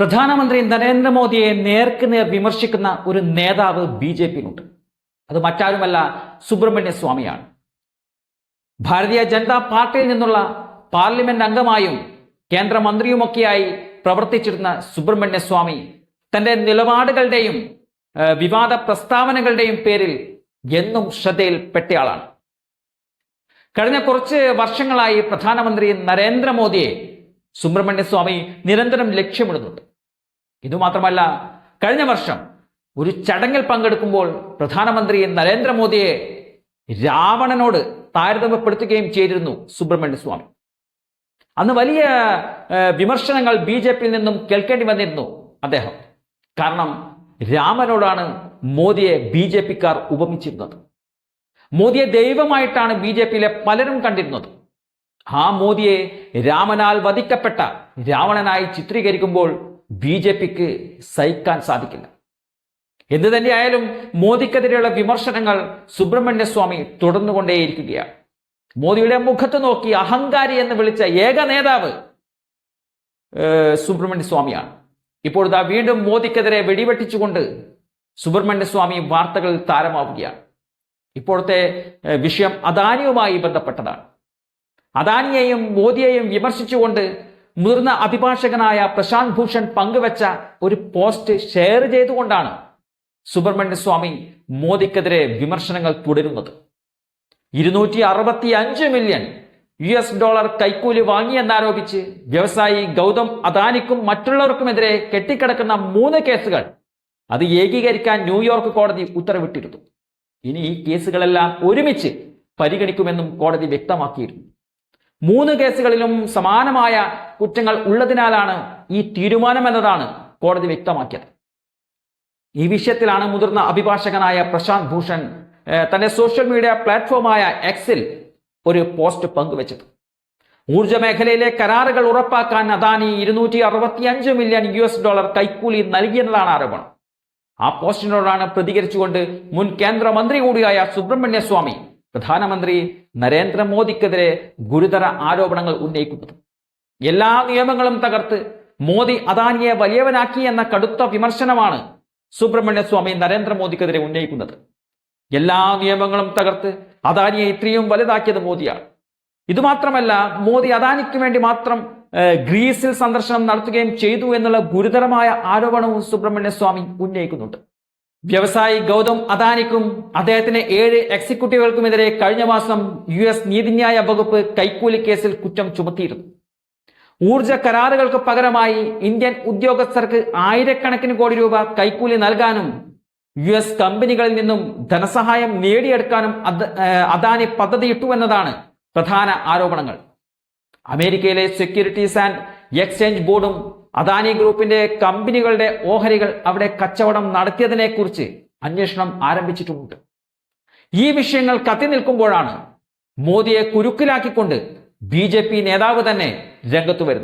പ്രധാനമന്ത്രി നരേന്ദ്രമോദിയെ നേർക്കുനേർ വിമർശിക്കുന്ന ഒരു നേതാവ് ബി.ജെ.പിയിലുണ്ട്. അത് മറ്റാരുമല്ല, സുബ്രഹ്മണ്യ സ്വാമിയാണ്. ഭാരതീയ ജനതാ പാർട്ടിയിൽ നിന്നുള്ള പാർലമെന്റ് അംഗമായും കേന്ദ്രമന്ത്രിയുമൊക്കെയായി പ്രവർത്തിച്ചിരുന്ന സുബ്രഹ്മണ്യ സ്വാമി തന്റെ നിലപാടുകളുടെയും വിവാദ പ്രസ്താവനകളുടെയും പേരിൽ എന്നും ശ്രദ്ധയിൽപ്പെട്ടയാളാണ്. കഴിഞ്ഞ കുറച്ച് വർഷങ്ങളായി പ്രധാനമന്ത്രി നരേന്ദ്രമോദിയെ സുബ്രഹ്മണ്യ സ്വാമി നിരന്തരം ലക്ഷ്യമിടുന്നുണ്ട്. ഇതുമാത്രമല്ല, കഴിഞ്ഞ വർഷം ഒരു ചടങ്ങിൽ പങ്കെടുക്കുമ്പോൾ പ്രധാനമന്ത്രി നരേന്ദ്രമോദിയെ രാവണനോട് താരതമ്യപ്പെടുത്തുകയും ചെയ്തിരുന്നു സുബ്രഹ്മണ്യ സ്വാമി. അന്ന് വലിയ വിമർശനങ്ങൾ ബി.ജെ.പിയിൽ നിന്നും കേൾക്കേണ്ടി വന്നിരുന്നു അദ്ദേഹം. കാരണം രാമനോടാണ് മോദിയെ ബി.ജെ.പിക്കാർ ഉപമിച്ചിരുന്നത്. മോദിയെ ദൈവമായിട്ടാണ് ബി.ജെ.പിയിലെ പലരും കണ്ടിരുന്നത്. ആ മോദിയെ രാമനാൽ വധിക്കപ്പെട്ട രാവണനായി ചിത്രീകരിക്കുമ്പോൾ ബി.ജെ.പിക്ക് സഹിക്കാൻ സാധിക്കില്ല. എന്തു തന്നെയായാലും മോദിക്കെതിരെയുള്ള വിമർശനങ്ങൾ സുബ്രഹ്മണ്യ സ്വാമി തുടർന്നുകൊണ്ടേയിരിക്കുകയാണ്. മോദിയുടെ മുഖത്ത് നോക്കി അഹങ്കാരി എന്ന് വിളിച്ച ഏക നേതാവ് സുബ്രഹ്മണ്യ സ്വാമിയാണ്. ഇപ്പോഴത്തെ വീണ്ടും മോദിക്കെതിരെ വെടിവെട്ടിച്ചുകൊണ്ട് സുബ്രഹ്മണ്യ സ്വാമി വാർത്തകളിൽ താരമാവുകയാണ്. ഇപ്പോഴത്തെ വിഷയം അദാനിയുമായി ബന്ധപ്പെട്ടതാണ്. അദാനിയെയും മോദിയെയും വിമർശിച്ചുകൊണ്ട് മുതിർന്ന അഭിഭാഷകനായ പ്രശാന്ത് ഭൂഷൺ പങ്കുവച്ച ഒരു പോസ്റ്റ് ഷെയർ ചെയ്തുകൊണ്ടാണ് സുബ്രഹ്മണ്യ സ്വാമി മോദിക്കെതിരെ വിമർശനങ്ങൾ തുടരുന്നത്. 265 മില്യൺ US$ കൈക്കൂലി വാങ്ങിയെന്നാരോപിച്ച് വ്യവസായി ഗൗതം അദാനിക്കും മറ്റുള്ളവർക്കുമെതിരെ കെട്ടിക്കിടക്കുന്ന 3 കേസുകൾ അത് ഏകീകരിക്കാൻ ന്യൂയോർക്ക് കോടതി ഉത്തരവിട്ടിരുന്നു. ഇനി ഈ കേസുകളെല്ലാം ഒരുമിച്ച് പരിഗണിക്കുമെന്നും കോടതി വ്യക്തമാക്കിയിരുന്നു. 3 കേസുകളിലും സമാനമായ കുറ്റങ്ങൾ ഉള്ളതിനാലാണ് ഈ തീരുമാനമെന്നതാണ് കോടതി വ്യക്തമാക്കിയത്. ഈ വിഷയത്തിലാണ് മുതിർന്ന അഭിഭാഷകനായ പ്രശാന്ത് ഭൂഷൺ തന്റെ സോഷ്യൽ മീഡിയ പ്ലാറ്റ്ഫോമായ എക്സിൽ ഒരു പോസ്റ്റ് പങ്കുവച്ചത്. ഊർജ്ജ മേഖലയിലെ കരാറുകൾ ഉറപ്പാക്കാൻ അദാനി 265 മില്യൺ US$ കൈക്കൂലി നൽകിയെന്നതാണ് ആരോപണം. ആ പോസ്റ്റിനോടാണ് പ്രതികരിച്ചുകൊണ്ട് മുൻ കേന്ദ്രമന്ത്രി കൂടിയായ സുബ്രഹ്മണ്യ സ്വാമി പ്രധാനമന്ത്രി നരേന്ദ്രമോദിക്കെതിരെ ഗുരുതര ആരോപണങ്ങൾ ഉന്നയിക്കുന്നത്. എല്ലാ നിയമങ്ങളും തകർത്ത് മോദി അദാനിയെ വലിയവനാക്കി എന്ന കടുത്ത വിമർശനമാണ് സുബ്രഹ്മണ്യ സ്വാമി നരേന്ദ്രമോദിക്കെതിരെ ഉന്നയിക്കുന്നത്. എല്ലാ നിയമങ്ങളും തകർത്ത് അദാനിയെ ഇത്രയും വലുതാക്കിയത് മോദിയാണ്. ഇതുമാത്രമല്ല, മോദി അദാനിക്ക് വേണ്ടി മാത്രം ഗ്രീസിൽ സന്ദർശനം നടത്തുകയും ചെയ്തു എന്നുള്ള ഗുരുതരമായ ആരോപണവും സുബ്രഹ്മണ്യ സ്വാമി ഉന്നയിക്കുന്നുണ്ട്. വ്യവസായി ഗൗതം അദാനിക്കും അദ്ദേഹത്തിന്റെ 7 എക്സിക്യൂട്ടീവുകൾക്കുമെതിരെ കഴിഞ്ഞ മാസം US നീതിന്യായ വകുപ്പ് കൈക്കൂലി കേസിൽ കുറ്റം ചുമത്തിയിരുന്നു. ഊർജ കരാറുകൾക്ക് പകരമായി ഇന്ത്യൻ ഉദ്യോഗസ്ഥർക്ക് ആയിരക്കണക്കിന് കോടി രൂപ കൈക്കൂലി നൽകാനും US കമ്പനികളിൽ നിന്നും ധനസഹായം നേടിയെടുക്കാനും അദാനി പദ്ധതിയിട്ടു എന്നതാണ് പ്രധാന ആരോപണങ്ങൾ. അമേരിക്കയിലെ സെക്യൂരിറ്റീസ് ആൻഡ് എക്സ്ചേഞ്ച് ബോർഡും അദാനി ഗ്രൂപ്പിന്റെ കമ്പനികളുടെ ഓഹരികൾ അവിടെ കച്ചവടം നടത്തിയതിനെ കുറിച്ച് അന്വേഷണം ആരംഭിച്ചിട്ടുമുണ്ട്. ഈ വിഷയങ്ങൾ കത്തി നിൽക്കുമ്പോഴാണ് മോദിയെ കുരുക്കിലാക്കിക്കൊണ്ട് ബി.ജെ.പി നേതാവ് തന്നെ രംഗത്തു വരുന്നത്.